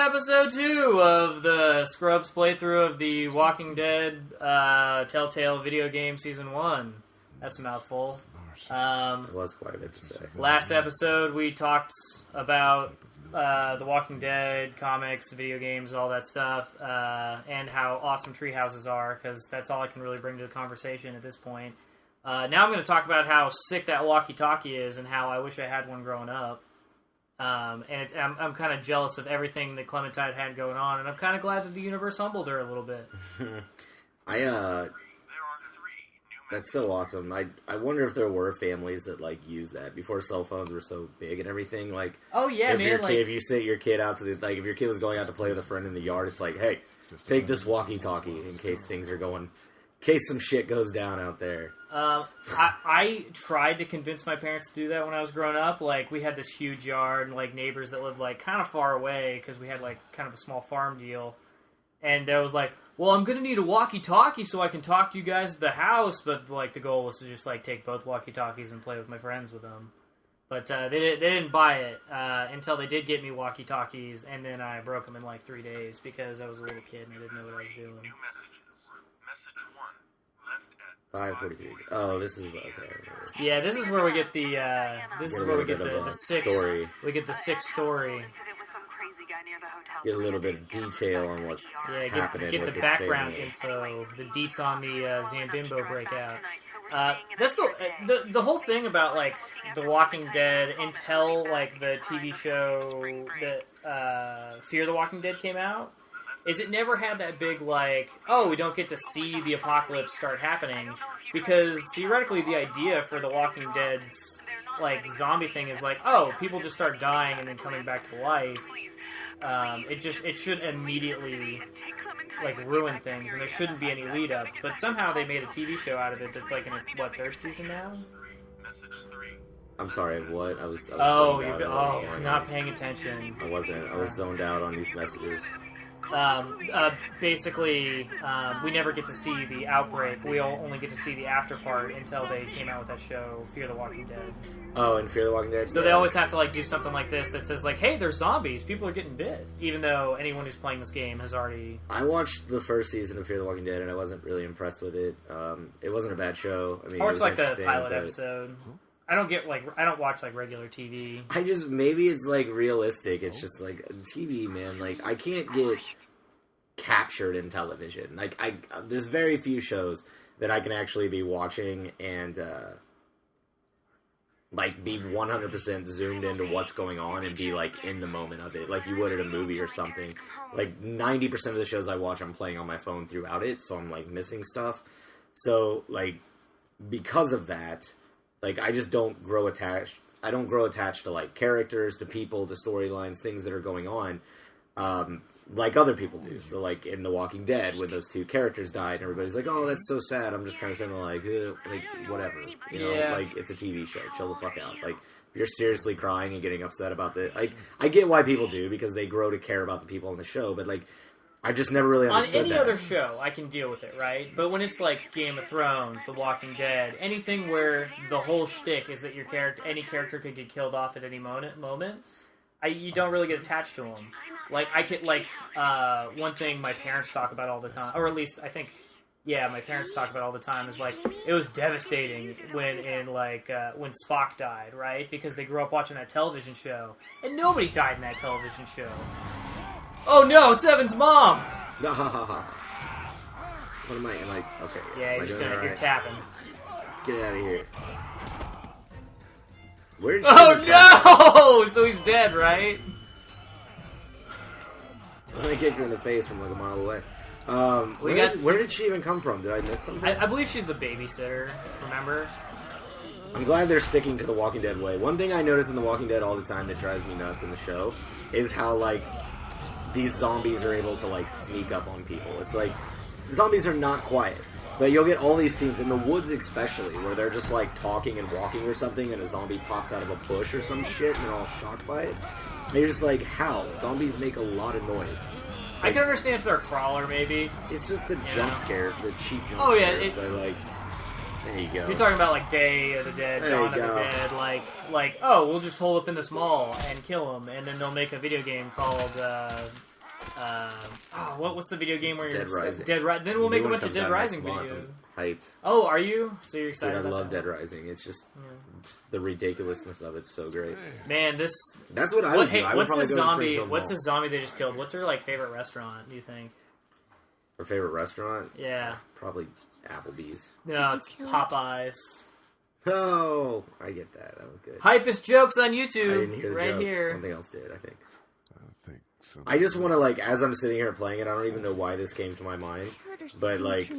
episode 2 of the Scrubs playthrough of the Walking Dead Telltale video game season 1. That's a mouthful. It was quite a bit to say. Last episode we talked about the Walking Dead comics, video games, all that stuff, and how awesome tree houses are, because that's all I can really bring to the conversation at this point. Now I'm going to talk about how sick that walkie-talkie is and how I wish I had one growing up. I'm kind of jealous of everything that Clementine had going on, and I'm kind of glad that the universe humbled her a little bit. That's so awesome. I wonder if there were families that used that before cell phones were so big and everything. Oh yeah, man. If you sent your kid out to if your kid was going out to play with a friend in the yard, it's like, hey, take this walkie-talkie in case in case some shit goes down out there. I tried to convince my parents to do that when I was growing up. We had this huge yard and neighbors that lived kind of far away because we had kind of a small farm deal. And I was like, well, I'm going to need a walkie-talkie so I can talk to you guys at the house. But the goal was to just take both walkie-talkies and play with my friends with them. But they didn't buy it until they did get me walkie-talkies, and then I broke them in 3 days because I was a little kid and I didn't know what I was doing. 5:43. Oh, this is okay. Yeah, this is where we get the the sixth story. We get the sixth story. Get a little bit of detail on what's happening. Get the background info, the deets on the Zambimbo breakout. That's the whole thing about The Walking Dead until the TV show that Fear the Walking Dead came out. Is it never had that big, we don't get to see the apocalypse start happening, because theoretically the idea for The Walking Dead's, zombie thing is people just start dying and then coming back to life. It should immediately, ruin things, and there shouldn't be any lead up, but somehow they made a TV show out of it that's, in its, third season now? I'm sorry, what? I was not paying attention. I wasn't. I was zoned out on these messages. Basically, we never get to see the outbreak. We only get to see the after part until they came out with that show, Fear the Walking Dead. Oh, and Fear the Walking Dead? So they always have to, do something like this that says, hey, there's zombies, people are getting bit. Even though anyone who's playing this game has already... I watched the first season of Fear the Walking Dead, and I wasn't really impressed with it. It wasn't a bad show. I watched, the pilot episode. I don't watch regular TV. Maybe it's realistic. It's just TV, man. I can't get captured in television. There's very few shows that I can actually be watching and be 100% zoomed into what's going on and be in the moment of it, like you would at a movie or something. 90% of the shows I watch, I'm playing on my phone throughout it, so I'm missing stuff. So because of that. I just don't grow attached. I don't grow attached to, characters, to people, to storylines, things that are going on, like other people do. So, in The Walking Dead, when those two characters died, and everybody's like, oh, that's so sad. I'm just kind of saying, whatever. You know, yeah. It's a TV show. Chill the fuck out. If you're seriously crying and getting upset about the... I get why people do, because they grow to care about the people on the show, but, I just never really understood on any other show, I can deal with it, right? But when it's Game of Thrones, The Walking Dead, anything where the whole shtick is that any character could get killed off at any moment, you don't really get attached to them. One thing my parents talk about all the time, or at least I think, my parents talk about all the time, is it was devastating when Spock died, right? Because they grew up watching that television show, and nobody died in that television show. Oh no, it's Evan's mom! What am I okay. Yeah, you're tapping. Get out of here. Where did no! So he's dead, right? I kicked her in the face from a mile away. Where did she even come from? Did I miss something? I believe she's the babysitter, remember? I'm glad they're sticking to the Walking Dead way. One thing I notice in The Walking Dead all the time that drives me nuts in the show is how, these zombies are able to, sneak up on people. It's zombies are not quiet. But you'll get all these scenes, in the woods especially, where they're just, talking and walking or something, and a zombie pops out of a bush or some shit, and they're all shocked by it. And you're just how? Zombies make a lot of noise. I can understand if they're a crawler, maybe. It's just the jump scare, the cheap jump scares. Yeah, but, there you go. You're talking about, Day of the Dead, Dawn of the Dead, we'll just hole up in this mall and kill them, and then they'll make a video game called, What's the video game where you're Dead Rising. Then we'll make a bunch of Dead Rising videos. Hyped. Oh, are you? So you're excited? Dude, I about love that? Dead Rising. It's just the ridiculousness of it's so great. Man, that's what I would do. Hey, I would probably go to Springfield what's Mall. the zombie they just killed? What's their like favorite restaurant? Do you think? Our favorite restaurant? Yeah. Probably Applebee's. No, it's Popeyes. Oh, I get that. That was good. Hypest jokes on I YouTube. didn't hear the right joke. here. Something else did, I think. I just want to, like, as I'm sitting here playing it, I don't even know why this came to my mind, but, like,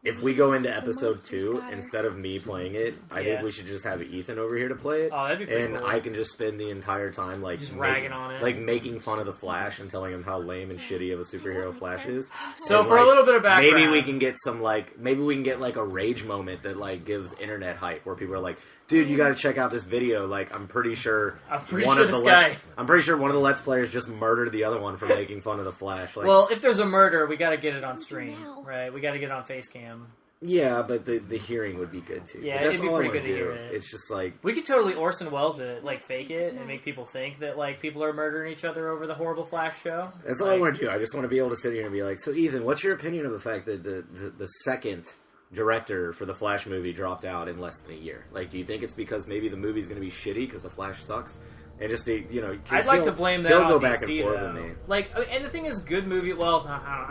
if we go into episode 2, instead of me playing it, I think we should just have Ethan over here to play it. Oh, that'd be pretty and cool. I can just spend the entire time, like, just ragging on it. Like, making fun of the Flash and telling him how lame and shitty of a superhero Flash is. So, and, for a little bit of background... maybe we can get some, like, a rage moment that, like, gives internet hype, where people are like, dude, you gotta check out this video. Like, I'm pretty sure one of the Let's Players just murdered the other one for making fun of the Flash. Like, well, if there's a murder, we gotta get it on stream, right? We gotta get it on Facecam. yeah, but the hearing would be good too. Yeah, but that's it'd be all pretty I good want to to do. hear it. It's just like We could totally Orson Welles it, like fake it, and make people think that like people are murdering each other over the horrible Flash show. that's all I want to do. I just want to be able to sit here and be like, so Ethan, what's your opinion of the fact that the second director for the Flash movie dropped out in less than a year? Like, do you think it's because maybe the movie's going to be shitty because the Flash sucks? And just to, I'd like to blame that he'll on go DC, back and forth though. with me. Like, and the thing is, good movie. Well,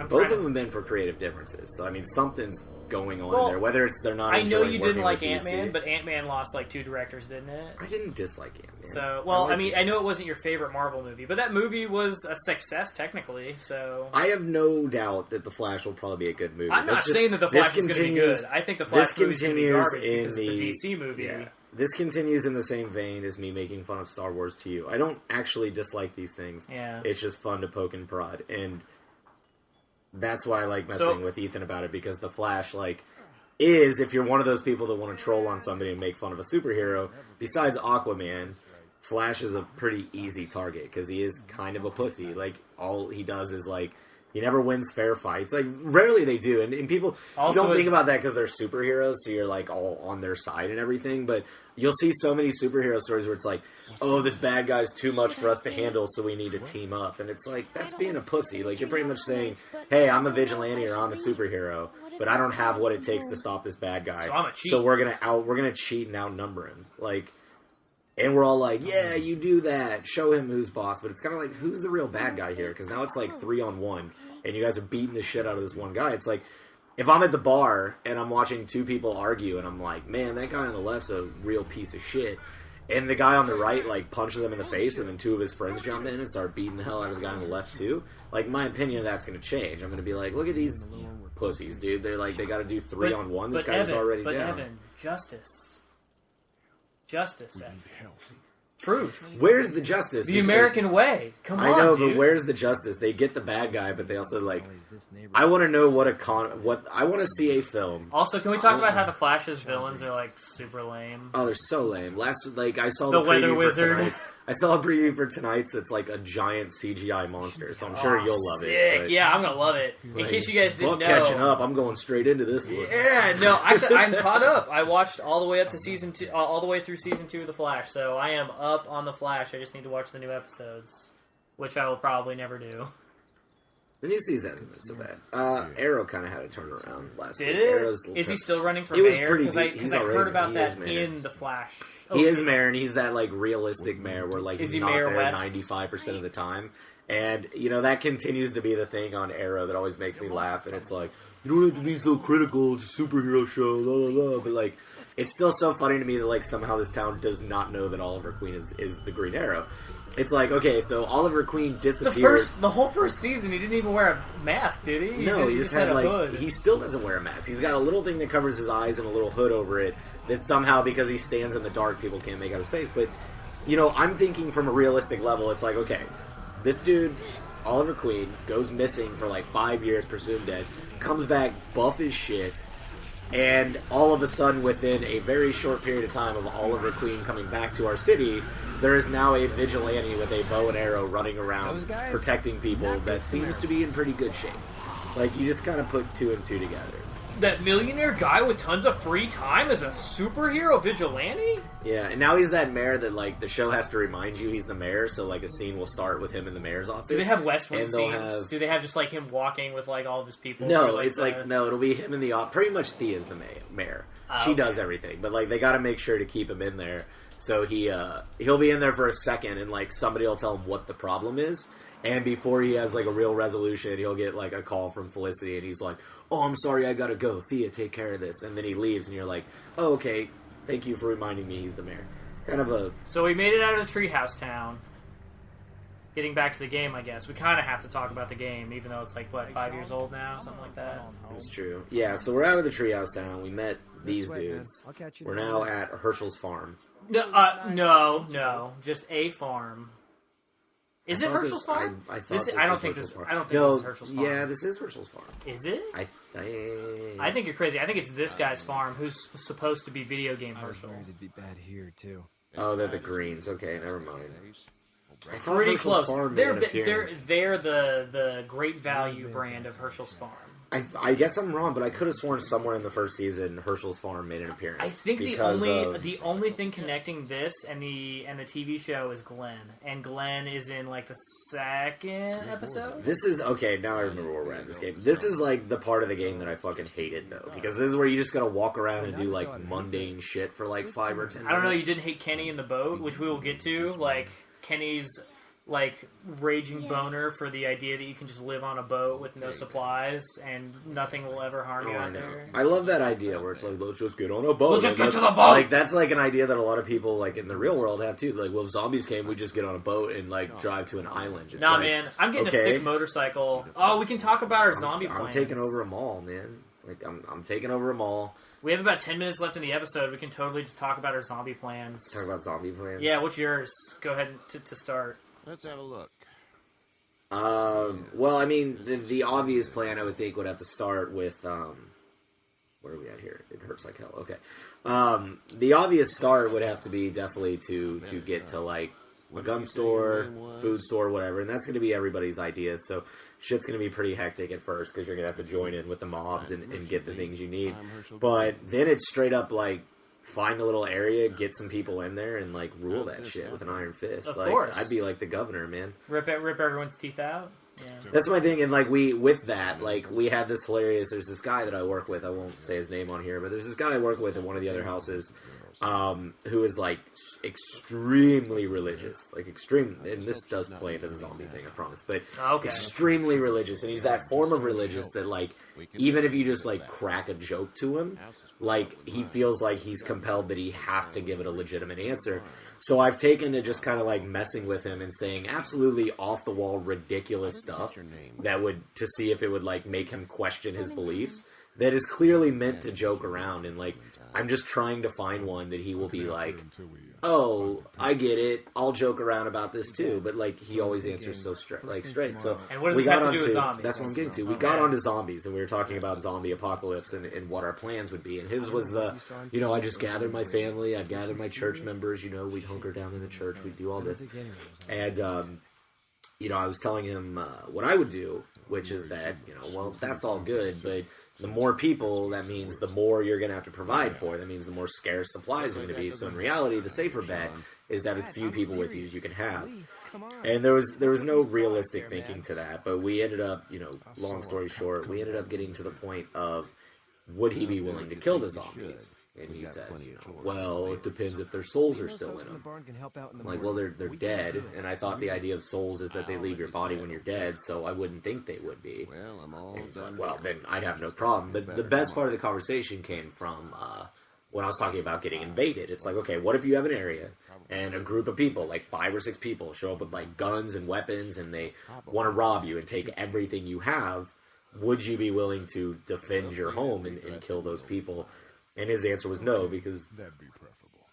Both of them been for creative differences, so I mean, something's going on Well, there. Whether it's they're not. I know enjoying you didn't working like with Ant-Man, DC. but Ant-Man lost like 2 directors, didn't it? I didn't dislike Ant-Man. So, well, I mean, it. I know it wasn't your favorite Marvel movie, but that movie was a success technically. So I have no doubt that the Flash will probably be a good movie. I'm not saying that the Flash is going to be good. I think the Flash movie is going to be garbage because it's a DC movie. Yeah. This continues in the same vein as me making fun of Star Wars to you. I don't actually dislike these things. Yeah. It's just fun to poke and prod. And that's why I like messing with Ethan about it, because the Flash, like, is, if you're one of those people that want to troll on somebody and make fun of a superhero, besides Aquaman, Flash is a pretty easy target, because he is kind of a pussy. Like, all he does is, like, he never wins fair fights. Like, rarely they do. And people also don't think about that because they're superheroes, so you're, like, all on their side and everything. But you'll see so many superhero stories where it's like, oh, this bad guy's too much for us to handle, so we need to team up. And it's like, that's being a pussy. Like, you're pretty much saying, hey, I'm a vigilante or I'm a superhero, but I don't have what it takes to stop this bad guy. So I'm a cheat. So we're gonna cheat and outnumber him. Like, and we're all like, yeah, you do that. Show him who's boss. But it's kind of like, who's the real bad guy here? Because now it's like 3-on-1, and you guys are beating the shit out of this one guy. It's like, if I'm at the bar and I'm watching 2 people argue, and I'm like, man, that guy on the left's a real piece of shit, and the guy on the right, like, punches him in the face, and then 2 of his friends jump in and start beating the hell out of the guy on the left, too, like, my opinion of that's going to change. I'm going to be like, look at these pussies, dude. They're like, they got to do 3-on-1. This guy's already down. Evan, justice, Evan. Truth. Where's the justice? The American way. Come on, I know, dude. but where's the justice? They get the bad guy, but they also, like, I want to know what I want to see a film. Also, can we talk about how the Flash's villains are like super lame? Oh, they're so lame. I saw The the Weather preview Wizard. for tonight's. I saw a preview for tonight's that's like a giant CGI monster, so I'm sure you'll love sick. it. But, Yeah, I'm gonna love it. In case you guys didn't know, catching up, I'm going straight into this one. Yeah, no, actually, I'm caught up. I watched all the way up to season 2, all the way through season 2 of The Flash, so I am up on The Flash. I just need to watch the new episodes, which I will probably never do. The new season hasn't been so bad. Arrow kind of had a turnaround last week. Did it? Arrow's Is he still running for He was mayor? pretty Because I heard about that in The Flash. He is mayor, and he's that, like, realistic mayor where, like, Is he's he not Mayor there West? 95% of the time. And, that continues to be the thing on Arrow that always makes me laugh. And it's like, you don't have to be so critical. It's a superhero show, la la la. But, like, it's still so funny to me that, like, somehow this town does not know that Oliver Queen is the Green Arrow. It's like, okay, so Oliver Queen disappeared. The whole first season, he didn't even wear a mask, did he? No, he just had a like, hood. he still doesn't wear a mask. He's got a little thing that covers his eyes and a little hood over it that somehow, because he stands in the dark, people can't make out his face. But, I'm thinking from a realistic level, it's like, okay, this dude, Oliver Queen, goes missing for like 5 years, presumed dead, comes back buff as shit, and all of a sudden, within a very short period of time of Oliver Queen coming back to our city, there is now a vigilante with a bow and arrow running around protecting people that seems to be in pretty good shape. Like, you just kind of put 2 and 2 together. That millionaire guy with tons of free time is a superhero vigilante? Yeah, and now he's that mayor that, like, the show has to remind you he's the mayor, so, like, a scene will start with him in the mayor's office. Do they have West Wing scenes? Do they have just, like, him walking with, like, all of his people? No, it's no, it'll be him in the office. Pretty much Thea's the mayor. She does everything, but, like, they gotta make sure to keep him in there. So he'll be in there for a second, and, like, somebody will tell him what the problem is, and before he has, like, a real resolution, he'll get, like, a call from Felicity, and he's like, oh, I'm sorry, I gotta go. Thea, take care of this. And then he leaves, and you're like, oh, okay, thank you for reminding me he's the mayor. Kind of a... So we made it out of the treehouse town. Getting back to the game, I guess. We kind of have to talk about the game, even though it's like, what, 5 years old now? Something like that? That's true. Yeah, so we're out of the treehouse town. We met these dudes. We're now at Herschel's farm. No. Just a farm. Is it Herschel's farm? I don't think this is Herschel's farm. Yeah, this is Herschel's farm. Is it? I think you're crazy. I think it's this guy's farm who's supposed to be video game Herschel. To be bad here too. Oh, they're the Greens. Okay, never mind. Pretty close. They're the Great Value brand of Herschel's farm. I guess I'm wrong, but I could have sworn somewhere in the first season Herschel's farm made an appearance. I think the only thing connecting this and the TV show is Glenn, and Glenn is in like the second episode. This is okay. Now I remember where we're at in this game. This is like the part of the game that I fucking hated though, because this is where you just gotta walk around and do like mundane shit for like 5 or 10 minutes. I don't know. You didn't hate Kenny in the boat, which we will get to. Like Kenny's like raging boner for the idea that you can just live on a boat with no supplies and nothing will ever harm you out there. I love that idea where it's like, let's just get on a boat. Let's just get to the boat. Like that's like an idea that a lot of people like in the real world have too. Like, well, if zombies came, we just get on a boat and like drive to an island. It's nah, like, man, I'm getting a sick motorcycle. Oh, we can talk about our zombie plans. I'm taking over them all, man. Like I'm taking over them all. We have about 10 minutes left in the episode. We can totally just talk about our zombie plans. Talk about zombie plans. Yeah, what's yours? Go ahead to start. Let's have a look. Well, I mean, the obvious plan I would think would have to start with, where are we at here? It hurts like hell. Okay. The obvious start would have to be definitely to get to, like, a gun store, food store, whatever, and that's going to be everybody's idea, so shit's going to be pretty hectic at first, because you're going to have to join in with the mobs and get the things you need. But then it's straight up, like, find a little area, get some people in there, and like rule that shit with an iron fist. Of like, course, I'd be like the governor, man. Rip everyone's teeth out. Yeah. That's my thing, and like we had this hilarious. There's this guy that I work with. I won't say his name on here, but there's this guy I work with in one of the other houses, who is like extremely religious, like extreme. And this does play into the zombie thing, I promise. But extremely religious, and he's that form of religious that like even if you just like crack a joke to him, like he feels like he's compelled that he has to give it a legitimate answer. So I've taken to just kind of like messing with him and saying absolutely off the wall ridiculous stuff that would to see if it would like make him question his beliefs. That is clearly meant to joke around, and like I'm just trying to find one that he will be like, oh, I get it. I'll joke around about this too, but like he always answers so straight. So and what does this have to do with zombies? That's what I'm getting to. We got onto zombies, and we were talking about zombie apocalypse and what our plans would be. And his was the, I just gathered my family, I gathered my church members. We'd hunker down in the church, we'd do all this, and I was telling him what I would do, which is that well, that's all good, but the more people, that means the more you're going to have to provide for. That means the more scarce supplies are going to be. So in reality, the safer bet is to have as few people with you as you can have. And there was no realistic thinking to that. But we ended up, long story short, we ended up getting to the point of, would he be willing to kill the zombies? And he says, well, it depends if their souls are still in them. I'm like, well, they're dead, and I thought the idea of souls is that they leave your body when you're dead, so I wouldn't think they would be. And he's like, well, then I'd have no problem. But the best part of the conversation came from when I was talking about getting invaded. It's like, okay, what if you have an area, and a group of people, like 5 or 6 people, show up with like guns and weapons, and they want to rob you and take everything you have? Would you be willing to defend your home and kill those people? And his answer was no, because that'd be preferable.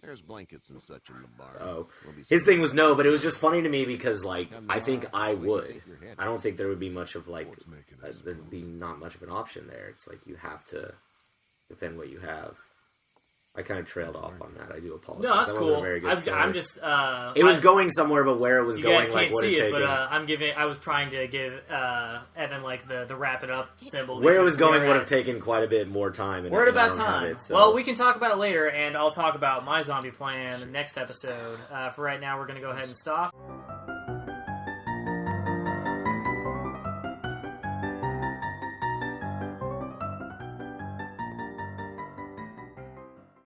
There's blankets and such in the bar. Oh, his thing was no, but it was just funny to me because, like, I think I would. I don't think there would be much of like, there'd be not much of an option there. It's like you have to defend what you have. I kind of trailed off on that. I do apologize. No, that's that cool. wasn't a very good story. I'm just. It was going somewhere, but where it was you going, guys can't like what see it it, taken. but I was trying to give Evan like the wrap it up symbol. Where it was going would have taken quite a bit more time. We're at about time. It, so. Well, we can talk about it later, and I'll talk about my zombie plan in the next episode. For right now, we're going to go ahead and stop.